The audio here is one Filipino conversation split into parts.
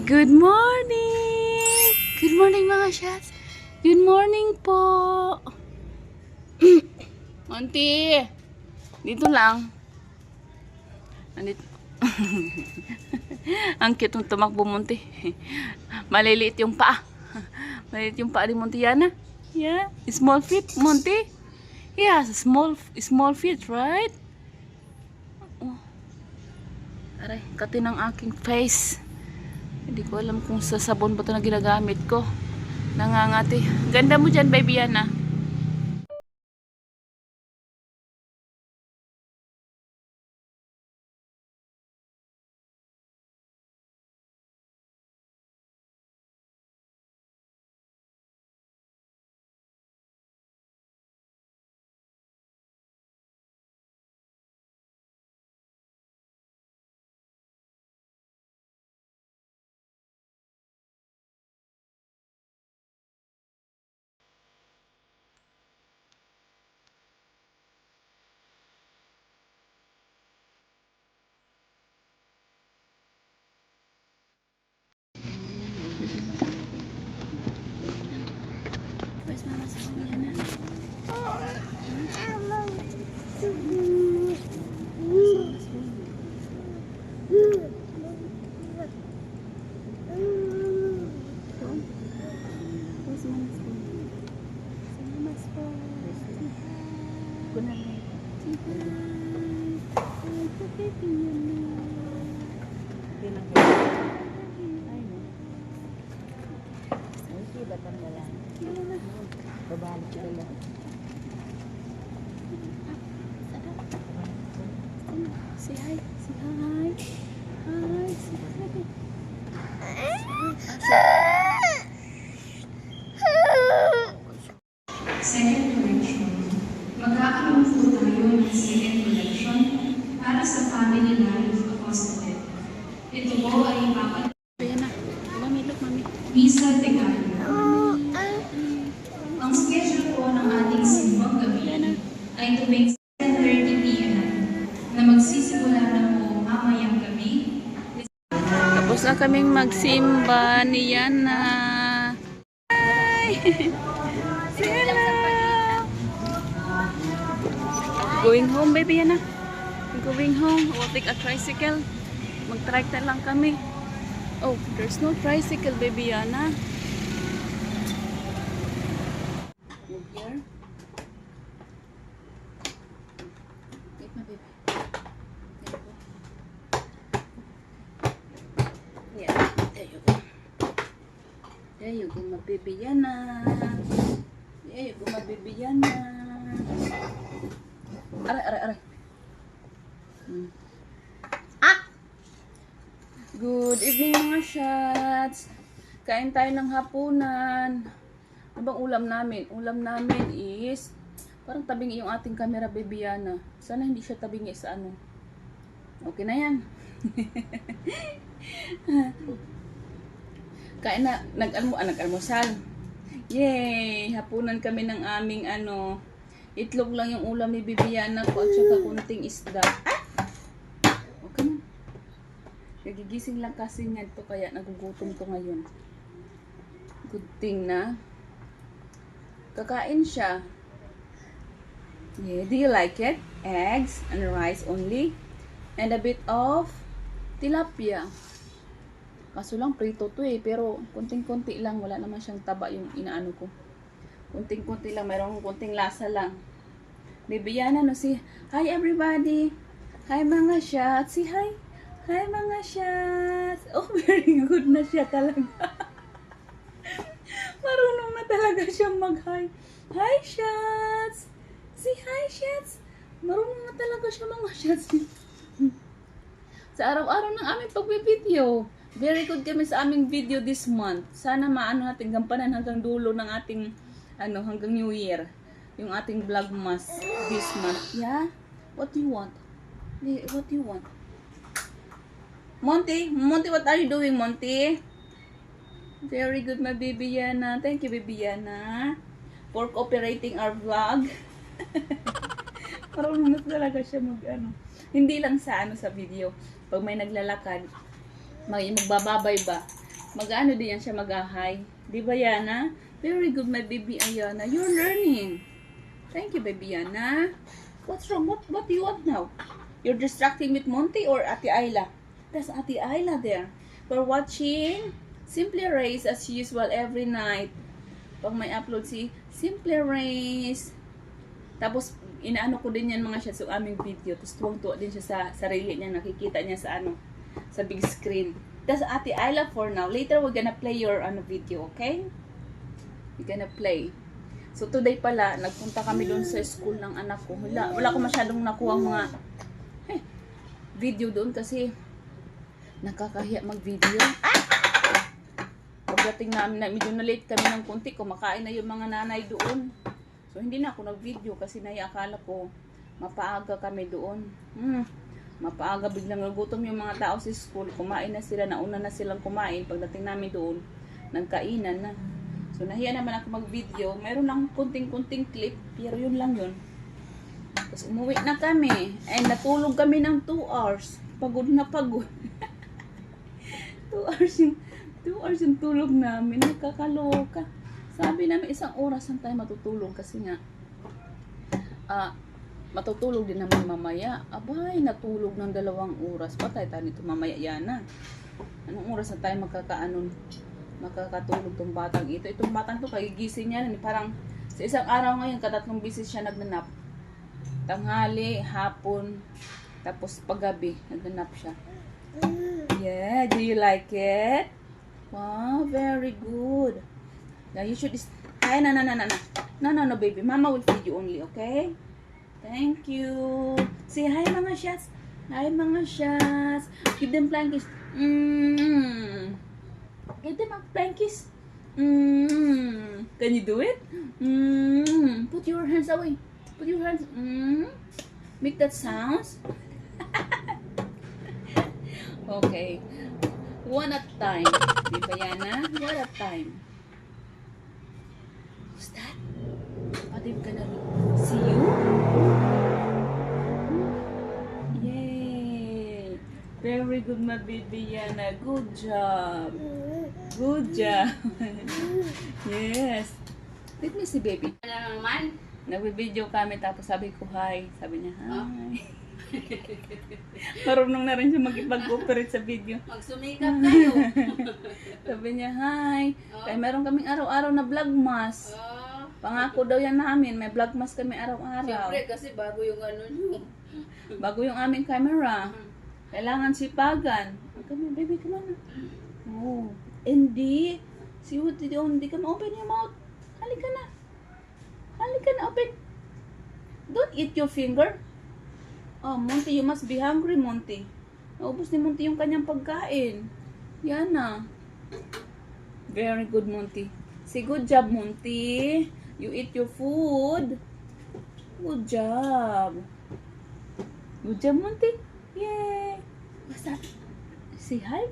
Good morning! Good morning mga shots! Good morning po! Monty! Dito lang. Nandito. Ang cute ng tumakbo, Monty. Maliliit yung paa. Maliliit yung paa ni Monty Yana. Yeah. Small feet, Monty. He has a small feet, right? Oh. Aray, kati ng aking face. Hindi ko alam kung sa sabon ba ito na ginagamit ko. Nangangati. Ganda mo dyan, baby Yana. Where's Mama's phone, Yana? Where's Mama's phone? Mama's phone. Good night. Babalik sila. Say hi. Say hi. Hi. Say hi. Second collection. Magkakaroon po tayo ng second collection para sa family life apostolate. Ito po ay ipapat Ayan na. Mami, look, mami. Misa Tegario. Ang schedule po ng ating simbang gabi ay tuwing 7:30 p.m. na magsisimula na po mamayang gabi. Tapos na kaming magsimba ni Yana. Hi! Hello! Going home, baby Yana. Going home. We'll take a tricycle. Mag-trike na lang kami. Oh, there's no tricycle, baby Yana. Move here. Wait, my baby. There you go. Yeah, there you go. There you go, my baby Yana. There you go, my baby Yana. Aray, aray, aray. Good evening mga shots. Kain tayo ng hapunan. Ano bang ulam namin? Ulam namin is parang tabingi yung ating camera, baby Yana. Sana hindi siya tabingi sa ano. Okay na yan. Kain na, nag-almusal. Yay! Hapunan kami ng aming itlog lang yung ulam ni baby Yana ko at saka kunting isda. Okay na. Nagigising lang kasi niya to kaya nagugutom to ngayon. Good thing na kakain siya. Yeah, do you like it? Eggs and rice only and a bit of tilapia. Kaso lang prito to pero kunting-kunti lang, wala naman siyang taba yung inaano ko. Kunting-kunti lang, mayroong kunting lasa lang. Baby Yana, no, si hi everybody. Hi mga shots. Si hi. Hi mga shots! Oh, very good na siya talaga. Marunong na talaga siya mag-hi. Hi shots! Si hi shots! Marunong na talaga siya mga shots. Sa araw-araw ng aming pag-video. Very good kami sa aming video this month. Sana maano natin gampanan hanggang dulo ng ating hanggang New Year. Yung ating vlogmas this month. Yeah? What do you want? What do you want? Monty, what are you doing, Monty? Very good, my baby Yana. Thank you, baby Yana, for cooperating our vlog. Marunong na talaga siya Hindi lang sa sa video. Pag may naglalakad, magbababay ba? Mag-ano din yan siya, mag-ahay. Di ba, Yana? Very good, my baby Ayana. You're learning. Thank you, baby Yana. What's wrong? What do you want now? You're distracting with Monty or Ate Ayla? That's Ate Ayla there. We're watching Simply Race as usual every night. Pag may upload si Simply Race. Tapos, inaano ko din yan mga shots yung aming video. Tapos tuwang-tuwa din siya sa sarili niya. Nakikita niya sa sa big screen. That's Ate Ayla for now. Later, we're gonna play your video, okay? We're gonna play. So, today pala, nagpunta kami doon sa school ng anak ko. Wala ko masyadong nakuha mga video doon kasi nakakahiya mag-video. Pagdating namin, medyo na late kami ng kunti. Kumakain na yung mga nanay doon. So, hindi na ako nag-video kasi akala ko mapaaga kami doon. Mapaaga, biglang nagutom yung mga tao sa school. Kumain na sila, nauna na silang kumain. Pagdating namin doon, nagkainan na. So, nahiya naman ako mag-video. Meron lang kunting-kunting clip, pero yun lang yun. Tapos, umuwi na kami. And natulog kami ng 2 hours. Pagod na pagod. 2 hours yung tulog namin. Nakakaloka. Sabi namin, 1 oras lang tayo matutulog kasi nga, matutulog din naman mamaya. Abay, natulog ng 2 oras. Patay tayo nito mamaya, Yana. Anong oras na tayo makakatulog tong batang ito? Itong batang to, kagigising niya. Parang sa isang araw ngayon, 3 bisis siya nagnanap. Tanghali, hapon, tapos paggabi, nagnanap siya. Yeah, do you like it? Wow, very good. Now you should... Ay, no, baby. Mama will feed you only, okay? Thank you. Say hi, mga shots. Hi, mga shots. Give them flying kiss. Give them a flying kiss. Can you do it? Put your hands away. Put your hands. Make that sounds. Okay. One at a time. Di ba, Yana? One at a time. Who's that? Patib ka na rin. See you? Yay! Very good, my baby Yana. Good job. Good job. Yes. Let me see, baby. Ano naman? Nagbe-video kami tapos sabi ko hi. Sabi niya hi. Marunong na rin siya makipag-cooperate sa video. Magsumikap kayo. Sabi niya hi. Kaya meron kaming araw-araw na vlogmas. Pangako daw yan namin. May vlogmas kami araw-araw. Siyempre, kasi bago yung ano nyo. Bago yung aming camera. Kailangan sipagan. Come on, baby, come on. Oh. Hindi. See what did you hindi ka ma-open your mouth. Halika na. Halika na, open. Don't eat your finger. Oh, Monty, you must be hungry, Monty. Naubos ni Monty yung kanyang pagkain. Yan na. Very good, Monty. Say, good job, Monty. You eat your food. Good job. Good job, Monty. Yay. What's that? Say hi.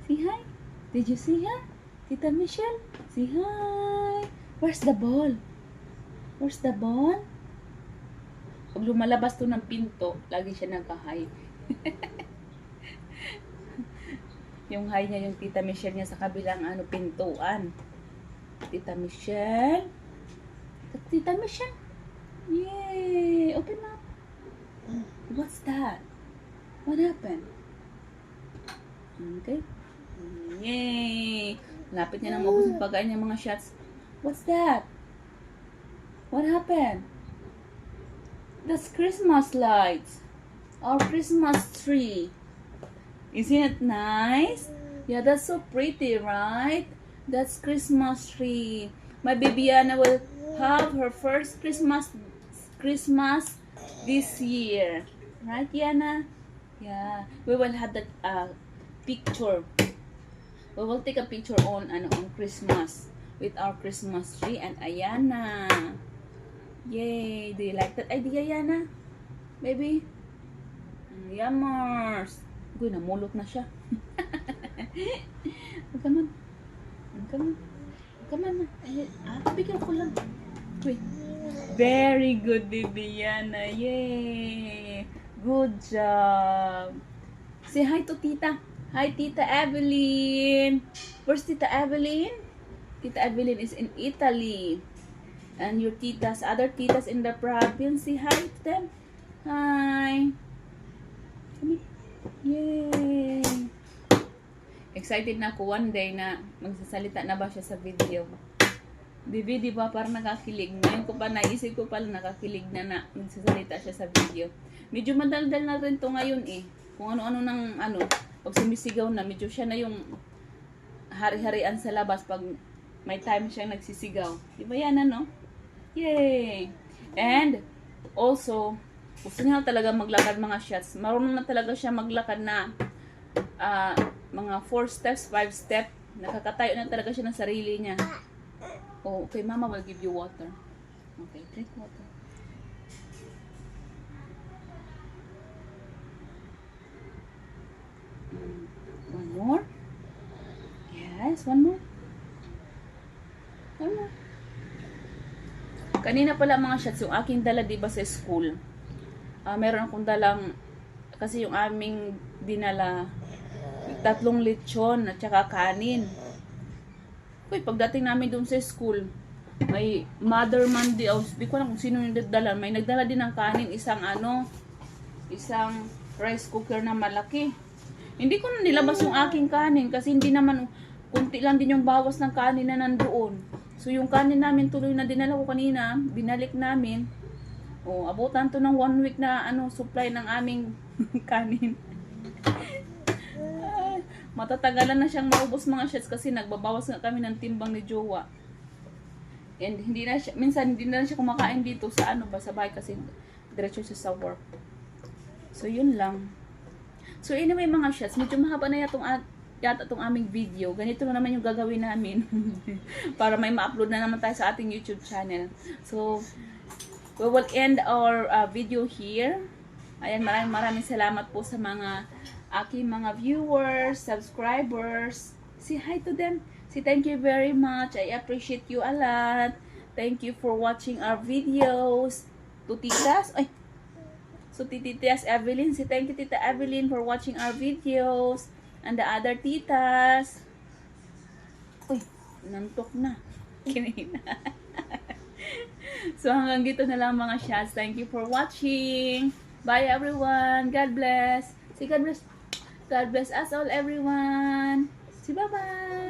Say hi. Did you see her? Tita Michelle? Say hi. Where's the ball? Where's the ball? Pag lumalabas to ng pinto, lagi siya nagka-hi. Yung hi niya, yung Tita Michelle niya sa kabilang pintuan. Tita Michelle. Tita Michelle. Yay! Open up. What's that? What happened? Okay. Yay! Lapit niya na maubos yung pagkain niya mga shots. What's that? What happened? That's Christmas lights. Our Christmas tree. Isn't it nice? Yeah, that's so pretty, right? That's Christmas tree. My baby Anna will have her first Christmas this year. Right, Yana? Yeah. We will have that picture. We will take a picture on Christmas with our Christmas tree and Ayana. Yay! Do you like that idea, Yana? Baby? Yummers! Uy, namulot na siya. Come on. Come on. Come on. Be careful lang. Wait. Very good, baby Yana. Yay! Good job. Say hi to tita. Hi, Tita Evelyn. Where's Tita Evelyn? Tita Evelyn is in Italy. And your titas, other titas in the province, say hi to them. Hi. Come here. Yay. Excited na ako one day na magsasalita na ba siya sa video. Di ba parang nakakilig. Ngayon ko pa naisip ko pala nakakilig na magsasalita siya sa video. Medyo madaldal na rin to ngayon eh. Kung ano-ano ng pag sumisigaw na, medyo siya na yung hari-harian sa labas pag may time siyang nagsisigaw. Di ba yan ano? Yay! And also, gusto niya talaga maglakad mga shots. Marunong na talaga siya maglakad na mga 4 steps, 5 step. Nakakatayo na talaga siya ng sarili niya. Oh, okay, Mama will give you water. Okay, drink water. One more? Yes, one more. One more. Kanina pala mga shots, yung aking dala diba sa school. Meron akong dalang, kasi yung aming dinala, 3 lechon at saka kanin. Uy, pagdating namin doon sa school, may Mother Monday, di ko alam kung sino yung nagdala. May nagdala din ng kanin, isang rice cooker na malaki. Hindi ko na nilabas yung aking kanin kasi hindi naman, kunti lang din yung bawas ng kanin na nandoon. So yung kanin namin tuloy na dinala ko kanina, binalik namin. Abutan to ng 1 week na supply ng aming kanin. Matatagalan na siyang maubos mga shots kasi nagbabawas nga kami ng timbang ni Jowa. And minsan hindi na siya kumakain dito sa sa bahay kasi diretso siya sa work. So yun lang. So anyway mga shots, medyo mahaba na yata itong aming video. Ganito na naman yung gagawin namin. Para may ma-upload na naman tayo sa ating YouTube channel. So, we will end our video here. Ayan, maraming salamat po sa mga aking mga viewers, subscribers. Say hi to them. Say thank you very much. I appreciate you a lot. Thank you for watching our videos. To titas. So, Titas Evelyn. Say thank you, Tita Evelyn, for watching our videos. And the other titas. Uy, nantok na. Kinina. So, hanggang dito na lang mga shots. Thank you for watching. Bye everyone. God bless. Say God bless. God bless us all everyone. Say bye-bye.